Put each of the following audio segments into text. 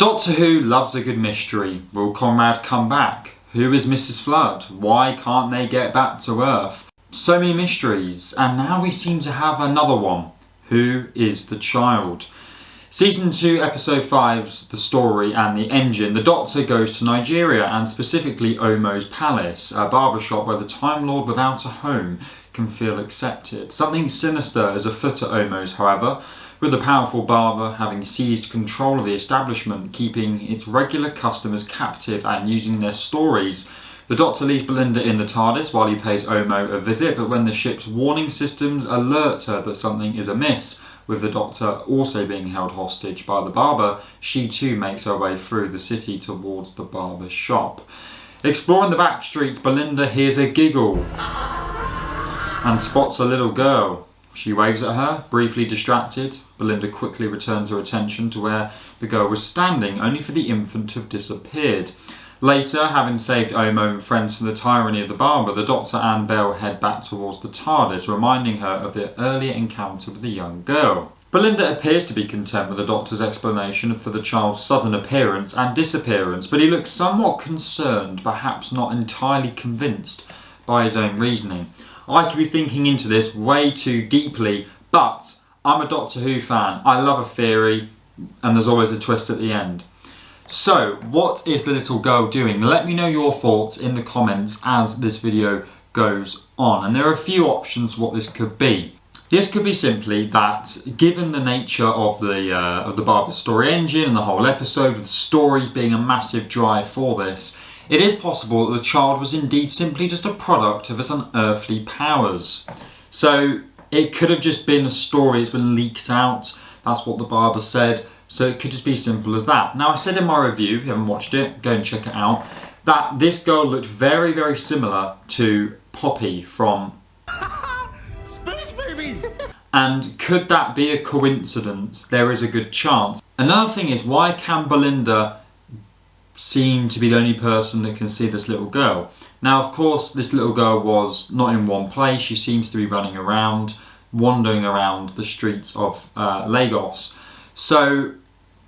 Doctor Who loves a good mystery. Will Conrad come back? Who is Mrs. Flood? Why can't they get back to Earth? So many mysteries, and now we seem to have another one. Who is the child? Season 2, Episode 5's The Story and the Engine. The Doctor goes to Nigeria, and specifically Omo's Palace, a barbershop where the Time Lord without a home can feel accepted. Something sinister is afoot at Omo's, however, with the powerful barber having seized control of the establishment, keeping its regular customers captive and using their stories. The Doctor leaves Belinda in the TARDIS while he pays Omo a visit, but when the ship's warning systems alert her that something is amiss, with the Doctor also being held hostage by the barber, she too makes her way through the city towards the barber's shop. Exploring the back streets, Belinda hears a giggle and spots a little girl. She waves at her, briefly distracted. Belinda quickly returns her attention to where the girl was standing, only for the infant to have disappeared. Later, having saved Omo and friends from the tyranny of the barber, the Doctor and Belle head back towards the TARDIS, reminding her of their earlier encounter with the young girl. Belinda appears to be content with the Doctor's explanation for the child's sudden appearance and disappearance, but he looks somewhat concerned, perhaps not entirely convinced by his own reasoning. I could be thinking into this way too deeply, but I'm a Doctor Who fan. I love a theory, and there's always a twist at the end. So, what is the little girl doing? Let me know your thoughts in the comments as this video goes on. And there are a few options what this could be. This could be simply that, given the nature of the Barber story engine and the whole episode, with stories being a massive drive for this, it is possible that the child was indeed simply just a product of its unearthly powers. So it could have just been a story that's been leaked out. That's what the barber said. So it could just be simple as that. Now, I said in my review, if you haven't watched it, go and check it out, that this girl looked very, very similar to Poppy from Space Babies! And could that be a coincidence? There is a good chance. Another thing is, why can Belinda seem to be the only person that can see this little girl? Now, of course, this little girl was not in one place. She seems to be running around, wandering around the streets of Lagos. So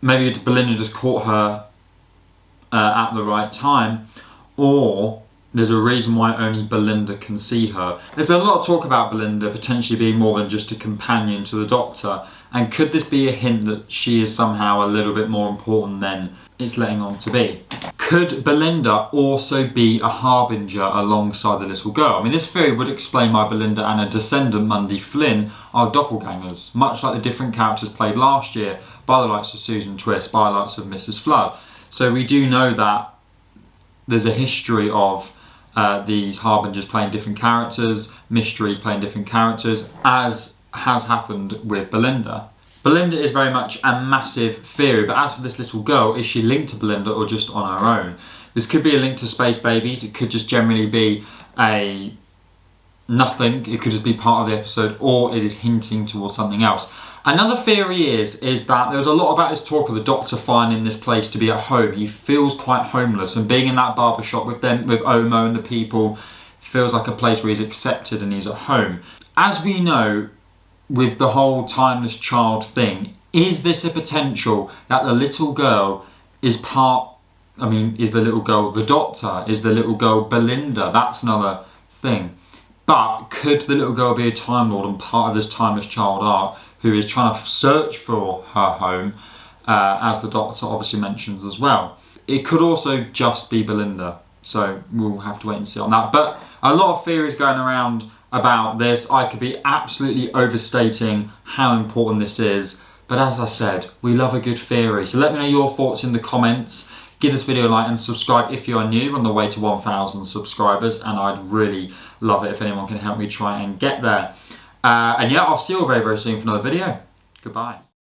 maybe Belinda just caught her at the right time, or there's a reason why only Belinda can see her. There's been a lot of talk about Belinda potentially being more than just a companion to the Doctor, and could this be a hint that she is somehow a little bit more important than it's letting on to be? Could Belinda also be a harbinger alongside the little girl? I mean, this theory would explain why Belinda and her descendant Mundy Flynn are doppelgangers, much like the different characters played last year by the likes of Susan Twist, by the likes of Mrs. Flood. So we do know that there's a history of these harbingers playing different characters, mysteries playing different characters, as has happened with Belinda. Belinda is very much a massive theory, but as for this little girl, is she linked to Belinda or just on her own? This could be a link to Space Babies, it could just generally be a nothing, it could just be part of the episode, or it is hinting towards something else. Another theory is that there was a lot about this talk of the Doctor finding this place to be at home. He feels quite homeless, and being in that barbershop with them, with Omo and the people, feels like a place where he's accepted and he's at home. As we know, with the whole timeless child thing, is this a potential that the little girl is is the little girl the Doctor? Is the little girl Belinda? That's another thing. But could the little girl be a Time Lord and part of this timeless child arc who is trying to search for her home, as the Doctor obviously mentions as well? It could also just be Belinda, so we'll have to wait and see on that. But a lot of theories going around about this. I could be absolutely overstating how important this is, but as I said, we love a good theory. So let me know your thoughts in the comments. Give this video a like and subscribe if you are new, on the way to 1,000 subscribers, and I'd really love it if anyone can help me try and get there. And yeah, I'll see you all very, very soon for another video. Goodbye.